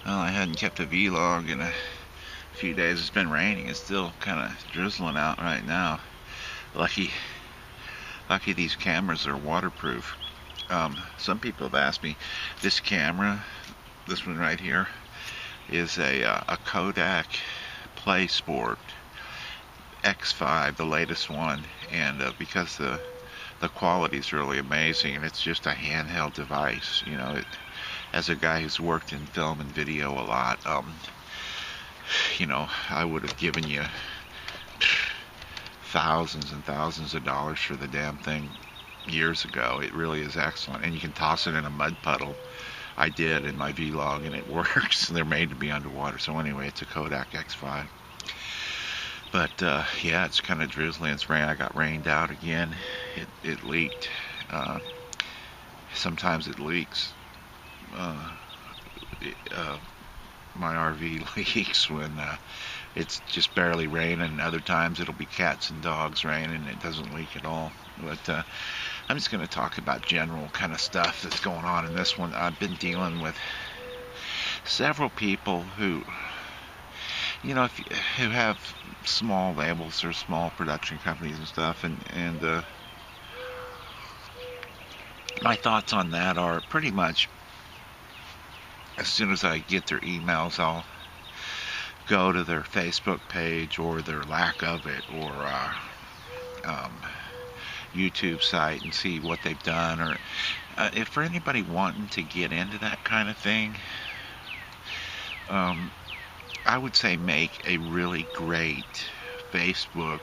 Well, I hadn't kept a vlog in a few days. It's been raining. It's still kind of drizzling out right now. Lucky, lucky these cameras are waterproof. Some people have asked me, this camera, this one right here, is a Kodak Play Sport X5, the latest one, and because the quality is really amazing, and it's just a handheld device. As a guy who's worked in film and video a lot, I would have given you thousands and thousands of dollars for the damn thing years ago. It really is excellent, and you can toss it in a mud puddle. I did in my vlog, and it works. They're made to be underwater. So anyway, it's a Kodak X5. But yeah, it's kind of drizzly. It's rain. I got rained out again. It leaked. Sometimes it leaks. My RV leaks when it's just barely raining. Other times it'll be cats and dogs raining and it doesn't leak at all. But I'm just going to talk about general kind of stuff that's going on in this one. I've been dealing with several people who who have small labels or small production companies and stuff, and my thoughts on that are pretty much, as soon as I get their emails, I'll go to their Facebook page or their lack of it, or YouTube site, and see what they've done. Or if for anybody wanting to get into that kind of thing, I would say make a really great Facebook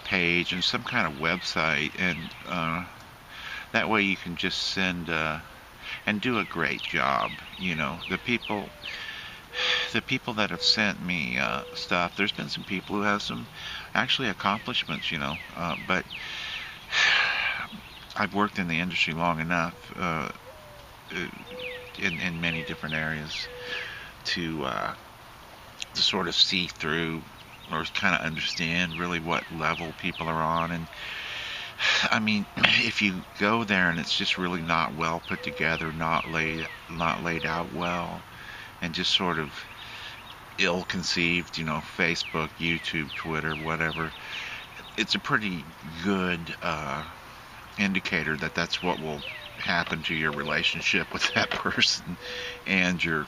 page and some kind of website, and that way you can just send and do a great job. The people that have sent me stuff, there's been some people who have some actually accomplishments, but I've worked in the industry long enough in many different areas to sort of see through or kind of understand really what level people are on. And I mean, if you go there and it's just really not well put together, not laid out well, and just sort of ill-conceived, Facebook, YouTube, Twitter, whatever, it's a pretty good indicator that that's what will happen to your relationship with that person and your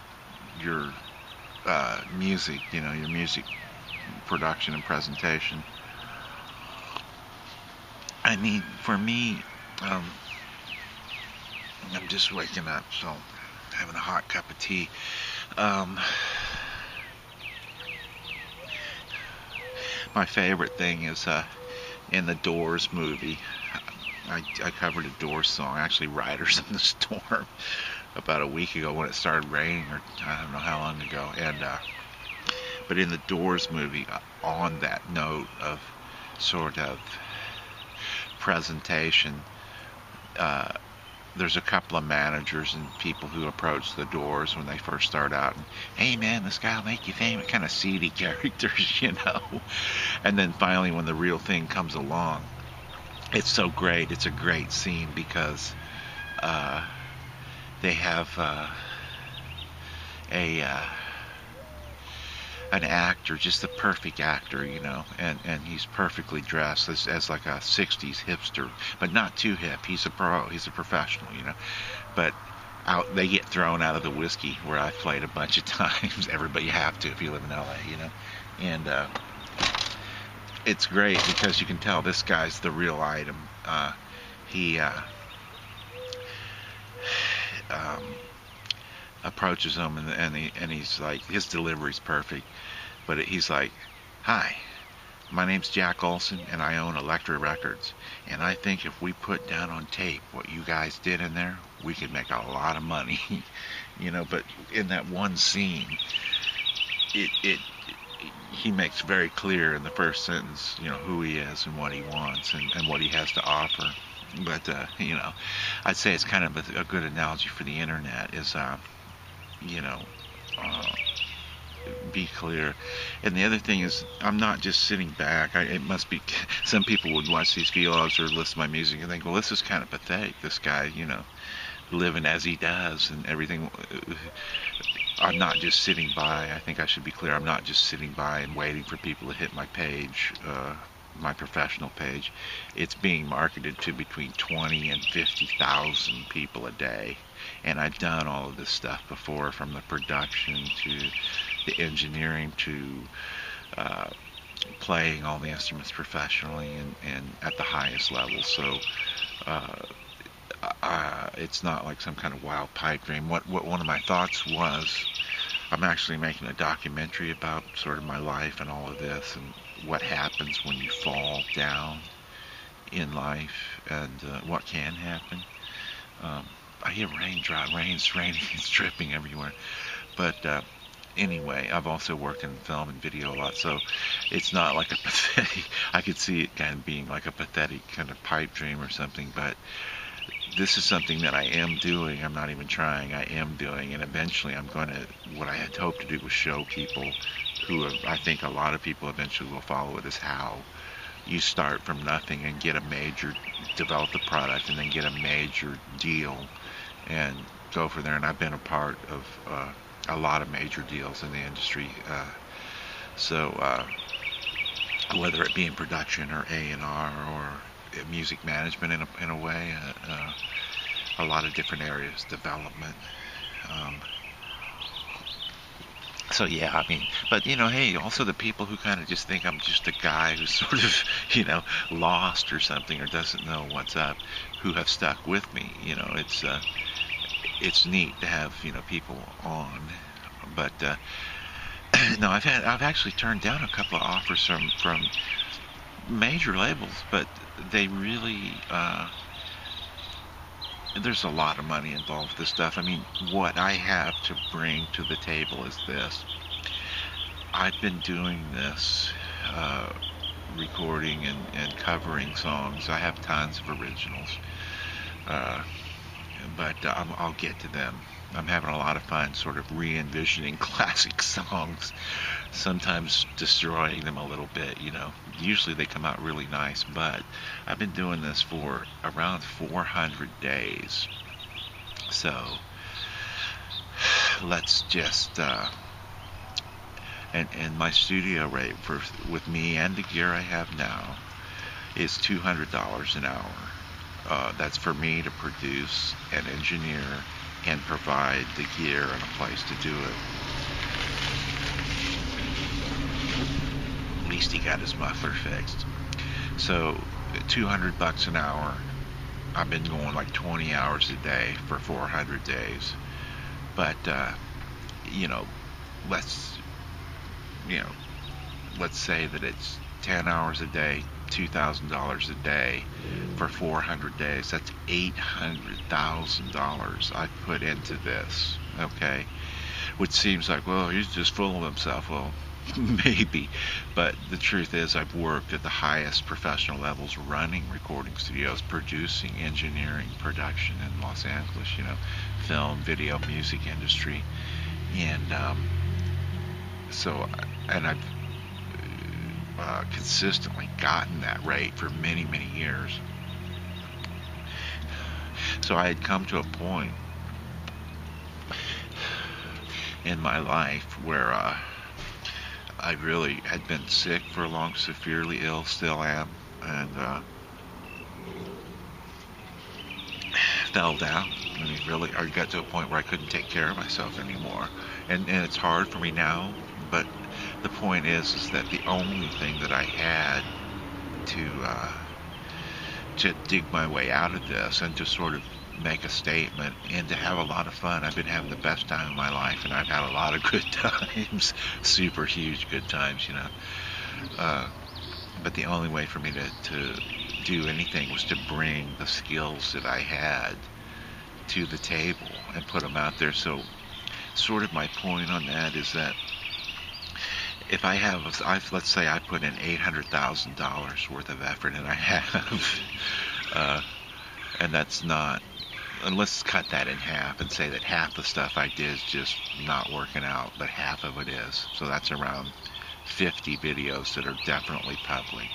music, your music production and presentation. I mean, for me, I'm just waking up, so having a hot cup of tea. My favorite thing is in the Doors movie. I covered a Doors song, actually Riders in the Storm, about a week ago when it started raining, or I don't know how long ago. And but in the Doors movie, on that note of sort of presentation, there's a couple of managers and people who approach the Doors when they first start out, and, hey man, this guy will make you famous, kind of seedy characters, and then finally when the real thing comes along, it's so great. It's a great scene because they have an actor, just the perfect actor, and he's perfectly dressed as like a 60s hipster, but not too hip. He's a pro, he's a professional, but they get thrown out of the whiskey where I've played a bunch of times. Everybody, you have to if you live in LA, and it's great because you can tell this guy's the real item. He approaches him, and he's like, his delivery's perfect, but he's like, hi, my name's Jack Olson, and I own Elektra Records, and I think if we put down on tape what you guys did in there, we could make a lot of money. But in that one scene, he makes very clear in the first sentence, who he is and what he wants and what he has to offer. But I'd say it's kind of a good analogy for the internet is be clear. And the other thing is, I'm not just sitting back. It must be, some people would watch these vlogs or listen to my music and think, well, this is kind of pathetic, this guy, living as he does and everything. I'm not just sitting by. I think I should be clear. I'm not just sitting by and waiting for people to hit my page, my professional page. It's being marketed to between 20 and 50,000 people a day. And I've done all of this stuff before, from the production to the engineering to uh, playing all the instruments professionally and at the highest level. So uh, it's not like some kind of wild pipe dream. What one of my thoughts was, I'm actually making a documentary about sort of my life and all of this and what happens when you fall down in life and what can happen. I hear rain's raining, it's dripping everywhere. But anyway, I've also worked in film and video a lot, so it's not like a pathetic, I could see it kind of being like a pathetic kind of pipe dream or something, but this is something that I am doing. I'm not even trying. I am doing, and eventually I'm going to, what I had hoped to do was show people I think a lot of people eventually will follow it, is how you start from nothing and get a major, develop the product and then get a major deal and go for there. And I've been a part of a lot of major deals in the industry. So whether it be in production or A&R or music management in a way, a lot of different areas, development. So yeah, I mean, but hey, also the people who kind of just think I'm just a guy who's sort of, lost or something or doesn't know what's up, who have stuck with me. It's neat to have people on, but no, I've actually turned down a couple of offers from major labels, but they really there's a lot of money involved with this stuff. I mean, what I have to bring to the table is this. I've been doing this, recording and covering songs. I have tons of originals, but I'll get to them. I'm having a lot of fun sort of re-envisioning classic songs, sometimes destroying them a little bit, Usually they come out really nice, but I've been doing this for around 400 days. So let's just, and my studio rate with me and the gear I have now is $200 an hour. That's for me to produce and engineer and provide the gear and a place to do it. At least he got his muffler fixed. So $200 an hour. I've been going like 20 hours a day for 400 days. But let's say that it's 10 hours a day, $2,000 a day for 400 days. That's $800,000 I put into this, okay? Which seems like, well, he's just full of himself. Well, maybe, but the truth is I've worked at the highest professional levels, running recording studios, producing, engineering, production in Los Angeles, film, video, music industry, and I've consistently gotten that rate for many, many years. So I had come to a point in my life where I really had been sick for long, severely ill, still am, and fell down. I mean, really, I got to a point where I couldn't take care of myself anymore, and it's hard for me now. But the point is that the only thing that I had to dig my way out of this and to sort of make a statement and to have a lot of fun. I've been having the best time of my life, and I've had a lot of good times, super huge good times, but the only way for me to do anything was to bring the skills that I had to the table and put them out there. So sort of my point on that is that if let's say I put in $800,000 worth of effort, and I have, and that's not, and let's cut that in half and say that half the stuff I did is just not working out, but half of it is. So that's around 50 videos that are definitely public.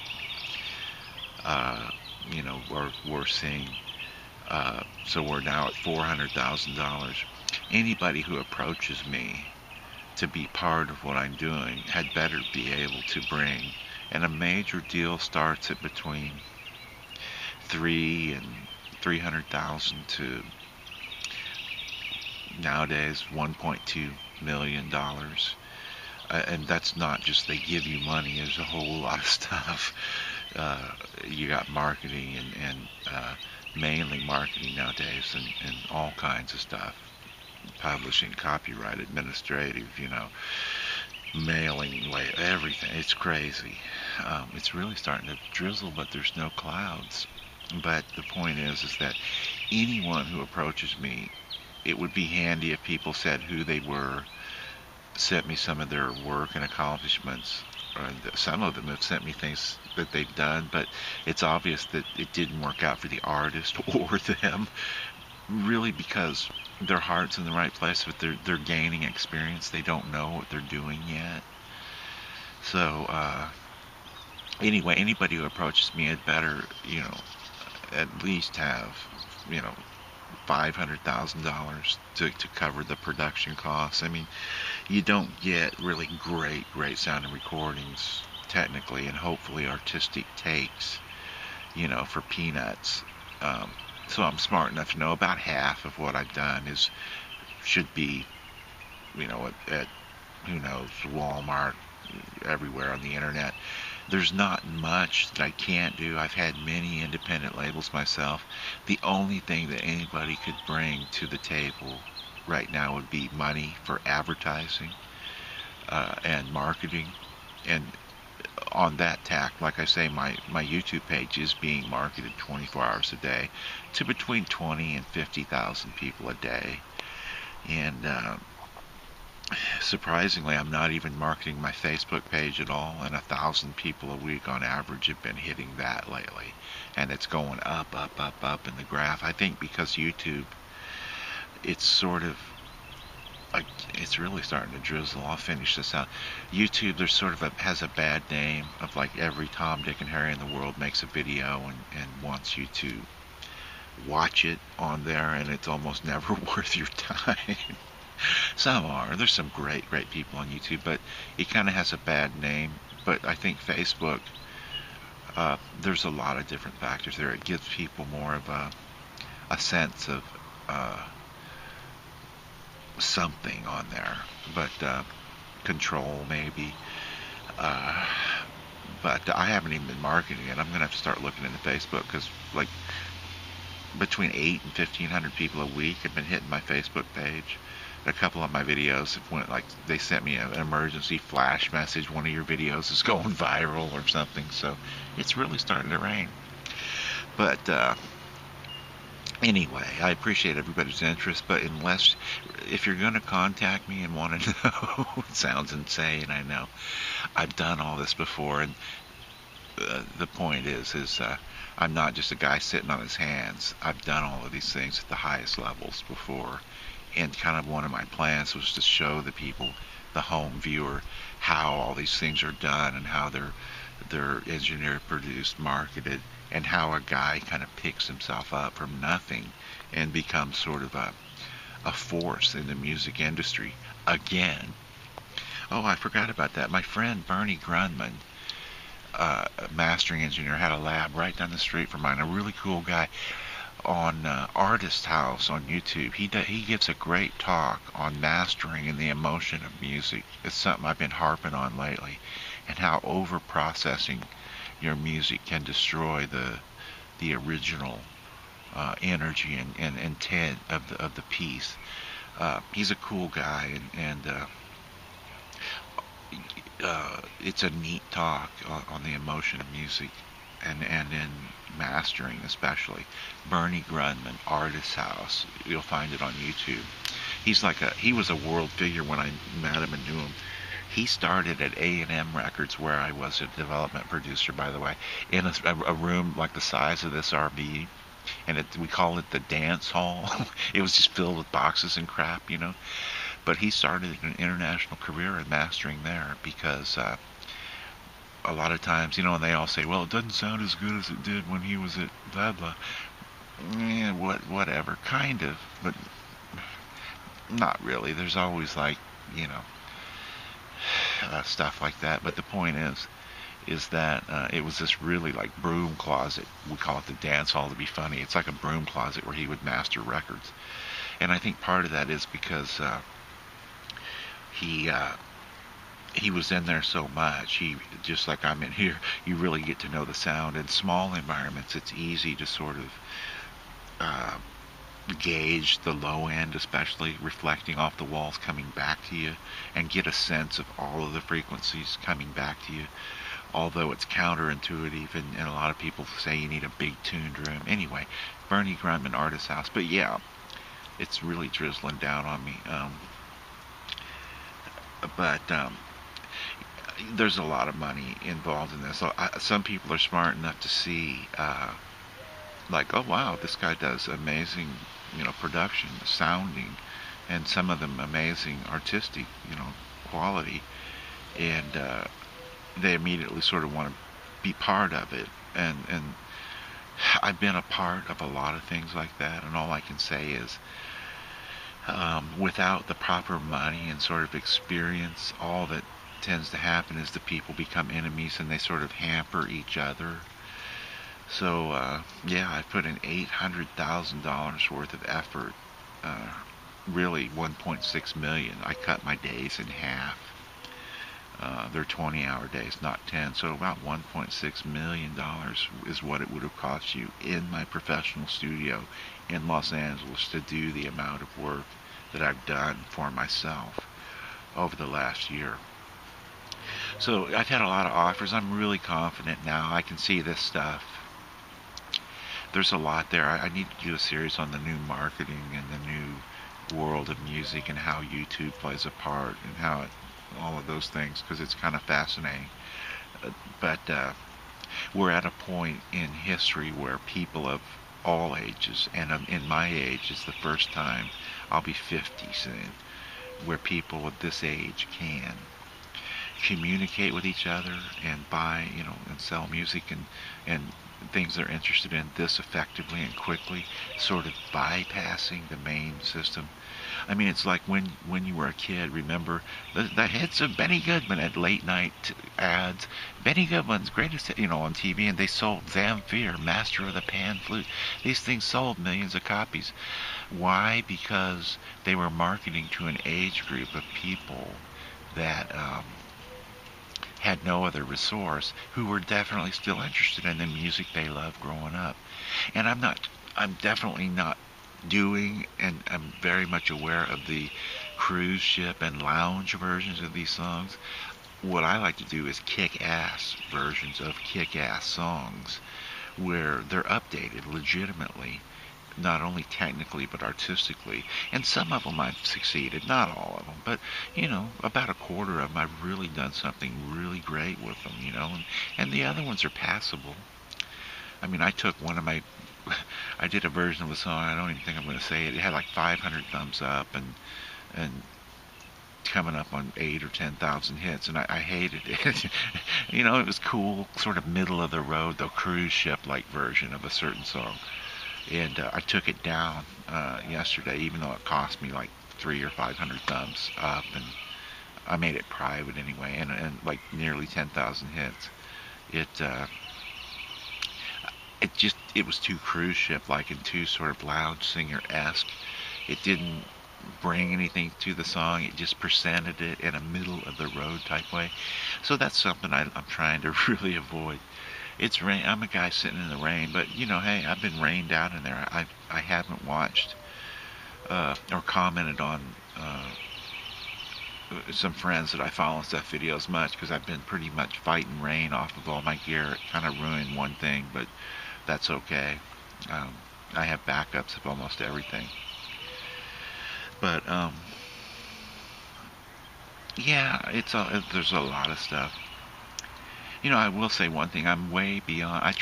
We're seeing, so we're now at $400,000. Anybody who approaches me to be part of what I'm doing had better be able to bring. And a major deal starts at between 300,000 to nowadays $1.2 million. And that's not just they give you money. There's a whole lot of stuff. You got marketing and mainly marketing nowadays, and all kinds of stuff. Publishing, copyright, administrative, mailing, everything. It's crazy. It's really starting to drizzle, but there's no clouds. But the point is that anyone who approaches me, it would be handy if people said who they were, sent me some of their work and accomplishments. Some of them have sent me things that they've done, but it's obvious that it didn't work out for the artist or them, really, because their heart's in the right place, but they're gaining experience. They don't know what they're doing yet. So anyway, anybody who approaches me had better, at least have, $500,000 to cover the production costs. I mean, you don't get really great sounding recordings technically and hopefully artistic takes, for peanuts. So I'm smart enough to know about half of what I've done should be, at who knows, Walmart, everywhere on the internet. There's not much that I can't do. I've had many independent labels myself. The only thing that anybody could bring to the table right now would be money for advertising and marketing. And on that tack, like I say, my YouTube page is being marketed 24 hours a day to between 20 and 50,000 people a day. And surprisingly, I'm not even marketing my Facebook page at all, and 1,000 people a week on average have been hitting that lately. And it's going up in the graph. I think because YouTube, it's sort of like, it's really starting to drizzle. I'll finish this out. YouTube, there's sort of has a bad name of like every Tom, Dick, and Harry in the world makes a video and wants you to watch it on there, and it's almost never worth your time. Some are. There's some great people on YouTube, but it kind of has a bad name. But I think Facebook, there's a lot of different factors there. It gives people more of a sense of something on there, but control maybe. But I haven't even been marketing it. I'm gonna have to start looking into Facebook, because like between 8 and 1,500 people a week have been hitting my Facebook page. A couple of my videos have went, like, they sent me an emergency flash message, one of your videos is going viral or something. So it's really starting to rain. But anyway, I appreciate everybody's interest, but if you're going to contact me and want to know, it sounds insane, I know. I've done all this before, and the point is I'm not just a guy sitting on his hands. I've done all of these things at the highest levels before, and kind of one of my plans was to show the people, the home viewer, how all these things are done and how they're engineered, produced, marketed, and how a guy kind of picks himself up from nothing and becomes sort of a force in the music industry again. Oh, I forgot about that. My friend Bernie Grunman, a mastering engineer, had a lab right down the street from mine. A really cool guy. On Artist House on YouTube, he gives a great talk on mastering and the emotion of music. It's something I've been harping on lately, and how over processing your music can destroy the original energy and intent of the piece. He's a cool guy, and it's a neat talk on the emotion of music and in mastering especially. Bernie Grunman, Artist House. You'll find it on YouTube. He was a world figure when I met him and knew him. He started at A&M Records, where I was a development producer, by the way, in a room like the size of this RV, and we call it the dance hall. It was just filled with boxes and crap, But he started an international career in mastering there, because a lot of times, and they all say, well, it doesn't sound as good as it did when he was at blah blah. Yeah, whatever, kind of, but not really. There's always, like, stuff like that. But the point is that it was this really like broom closet. We call it the dance hall to be funny. It's like a broom closet where he would master records. And I think part of that is because he uh, he was in there so much. He, just like I'm in here, you really get to know the sound. In small environments, it's easy to sort of uh, gauge the low end, especially reflecting off the walls coming back to you, and get a sense of all of the frequencies coming back to you. Although it's counterintuitive, and a lot of people say you need a big tuned room. Anyway, Bernie Grundman Artist House. But yeah, it's really drizzling down on me. But there's a lot of money involved in this. So some people are smart enough to see, like, oh wow, this guy does amazing, production, sounding, and some of them amazing artistic, quality, and they immediately sort of want to be part of it. And I've been a part of a lot of things like that, and all I can say is, without the proper money and sort of experience, all that tends to happen is the people become enemies and they sort of hamper each other. So yeah, I put in $800,000 worth of effort. Really 1.6 million. I cut my days in half. They're 20-hour days, not 10. So about $1.6 million is what it would have cost you in my professional studio in Los Angeles to do the amount of work that I've done for myself over the last year. So I've had a lot of offers. I'm really confident now. I can see this stuff. There's a lot there. I need to do a series on the new marketing and the new world of music and how YouTube plays a part and how all of those things, because it's kind of fascinating. But we're at a point in history where people of all ages, and in my age, it's the first time, I'll be 50 soon, where people of this age can communicate with each other and buy, and sell music and things they're interested in this effectively and quickly, sort of bypassing the main system. I mean, it's like when you were a kid, remember the hits of Benny Goodman at late night ads. Benny Goodman's greatest, on TV, and they sold Zamfir, Master of the Pan Flute. These things sold millions of copies. Why? Because they were marketing to an age group of people that had no other resource, who were definitely still interested in the music they loved growing up. And I'm definitely not doing, and I'm very much aware of the cruise ship and lounge versions of these songs. What I like to do is kick-ass versions of kick-ass songs where they're updated legitimately, not only technically but artistically. And some of them I've succeeded, not all of them, but about a quarter of them I've really done something really great with them, and the other ones are passable. I mean, I did a version of a song, I don't even think I'm going to say it. It had like 500 thumbs up and coming up on 8 or 10,000 hits, and I hated it. It was cool, sort of middle of the road, the cruise ship like version of a certain song. And I took it down yesterday, even though it cost me like 300 or 500 thumbs up, and I made it private anyway, and like nearly 10,000 hits. It was too cruise ship like and too sort of lounge singer-esque. It didn't bring anything to the song. It just presented it in a middle of the road type way. So that's something I'm trying to really avoid. It's rain. I'm a guy sitting in the rain, but hey, I've been rained out in there. I haven't watched or commented on some friends that I follow and stuff videos much, because I've been pretty much fighting rain off of all my gear. It kind of ruined one thing, but that's okay. I have backups of almost everything. But yeah, there's a lot of stuff. I will say one thing. I'm way beyond.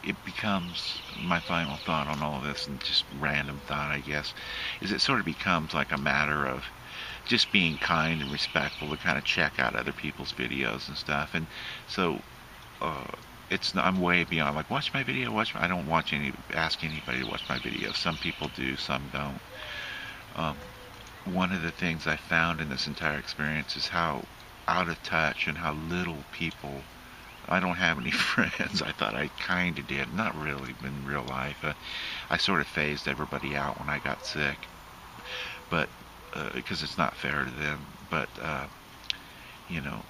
It becomes my final thought on all of this, and just random thought, I guess, is it sort of becomes like a matter of just being kind and respectful to kind of check out other people's videos and stuff. And so I'm way beyond like, watch my video, I don't ask anybody to watch my video. Some people do, some don't. One of the things I found in this entire experience is how out of touch and how little people. I don't have any friends. I thought I kind of did. Not really in real life. I sort of phased everybody out when I got sick, but because it's not fair to them. But you know,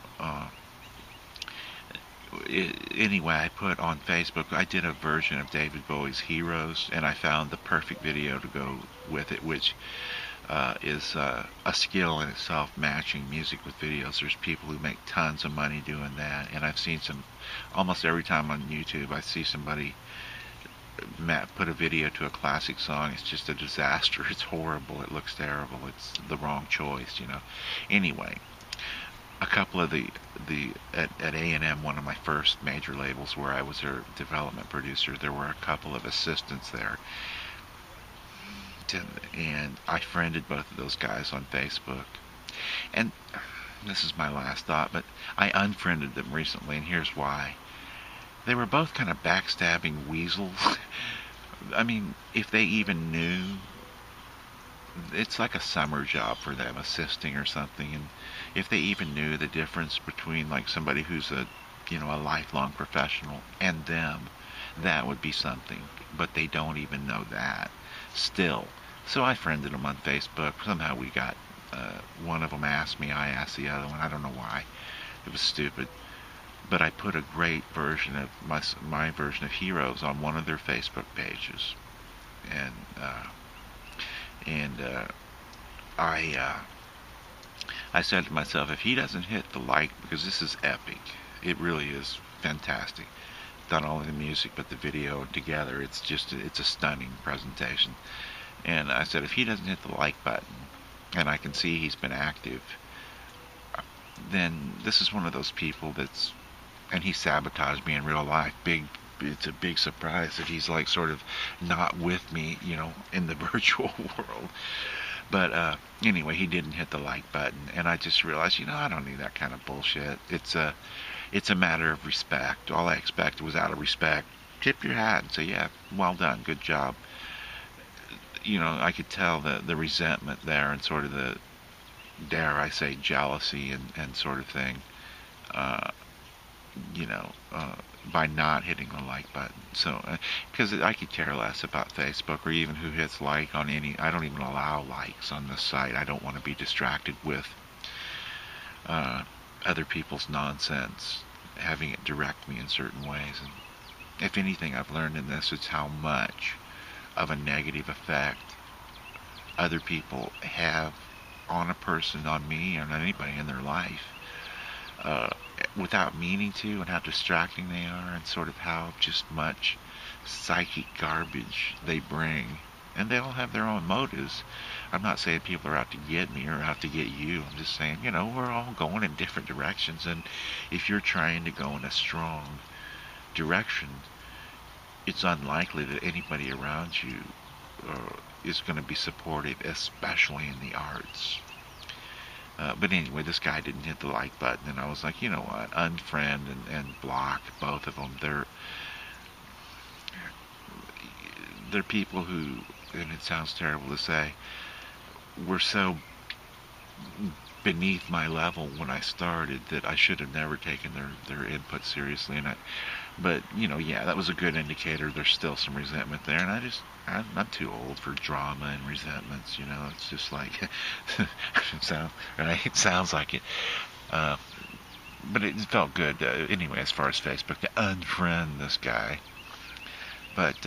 anyway, I put on Facebook. I did a version of David Bowie's Heroes, and I found the perfect video to go with it, which is a skill in itself, matching music with videos. There's people who make tons of money doing that, and I've seen some. Almost every time on YouTube, I see somebody put a video to a classic song. It's just a disaster. It's horrible. It looks terrible. It's the wrong choice, you know. Anyway, a couple of the at A&M, one of my first major labels where I was their development producer, there were a couple of assistants there, and I friended both of those guys on Facebook. And this is my last thought, but I unfriended them recently, and here's why. They were both kind of backstabbing weasels. I mean, if they even knew, it's like a summer job for them, assisting or something, and if they even knew the difference between like somebody who's a lifelong professional and them, that would be something. But they don't even know that still. So I friended them on Facebook. Somehow we got, one of them asked me, I asked the other one. I don't know why. It was stupid. But I put a great version of my version of Heroes on one of their Facebook pages, and I said to myself, if he doesn't hit the like, because this is epic, it really is fantastic. Not only the music but the video together, it's a stunning presentation. And I said, if he doesn't hit the like button, and I can see he's been active, then this is one of those people and he sabotaged me in real life. It's a big surprise that he's like sort of not with me, in the virtual world. But anyway, he didn't hit the like button, and I just realized, I don't need that kind of bullshit. It's a matter of respect. All I expected was out of respect. Tip your hat and say, yeah, well done, good job. I could tell the resentment there, and sort of the, dare I say, jealousy and sort of thing. By not hitting the like button. So, because I could care less about Facebook or even who hits like on I don't even allow likes on this site. I don't want to be distracted with other people's nonsense, having it direct me in certain ways. And if anything I've learned in this, it's how much of a negative effect other people have on a person, on me, on anybody in their life. Without meaning to, and how distracting they are, and sort of how just much psychic garbage they bring. And they all have their own motives. I'm not saying people are out to get me or out to get you. I'm just saying, we're all going in different directions, and if you're trying to go in a strong direction, it's unlikely that anybody around you is going to be supportive, especially in the arts. But anyway, this guy didn't hit the like button, and I was like, you know what, unfriend and block both of them. They're people who, and it sounds terrible to say, were so beneath my level when I started that I should have never taken their input seriously. But yeah, that was a good indicator. There's still some resentment there, and I'm too old for drama and resentments. It's just like it sounds like it. But it felt good anyway, as far as Facebook, to unfriend this guy. But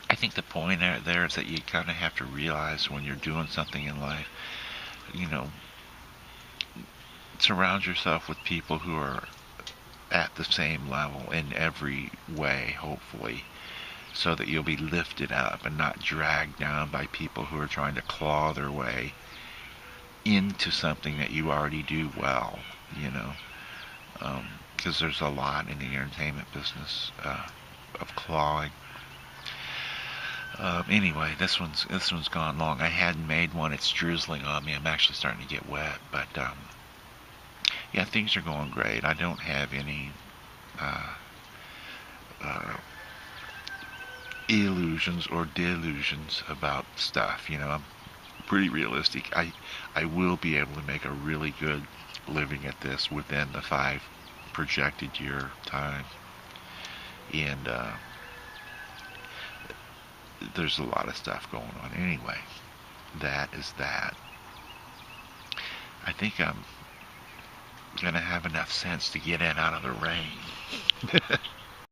I think the point there is that you kind of have to realize when you're doing something in life, surround yourself with people who are at the same level in every way, hopefully, so that you'll be lifted up and not dragged down by people who are trying to claw their way into something that you already do well, because there's a lot in the entertainment business of clawing. Anyway, this one's gone long. I hadn't made one. It's drizzling on me. I'm actually starting to get wet, but yeah, things are going great. I don't have any illusions or delusions about stuff. I'm pretty realistic. I will be able to make a really good living at this within the 5 projected year time. And there's a lot of stuff going on. Anyway, that is that. I think I'm gonna have enough sense to get in out of the rain.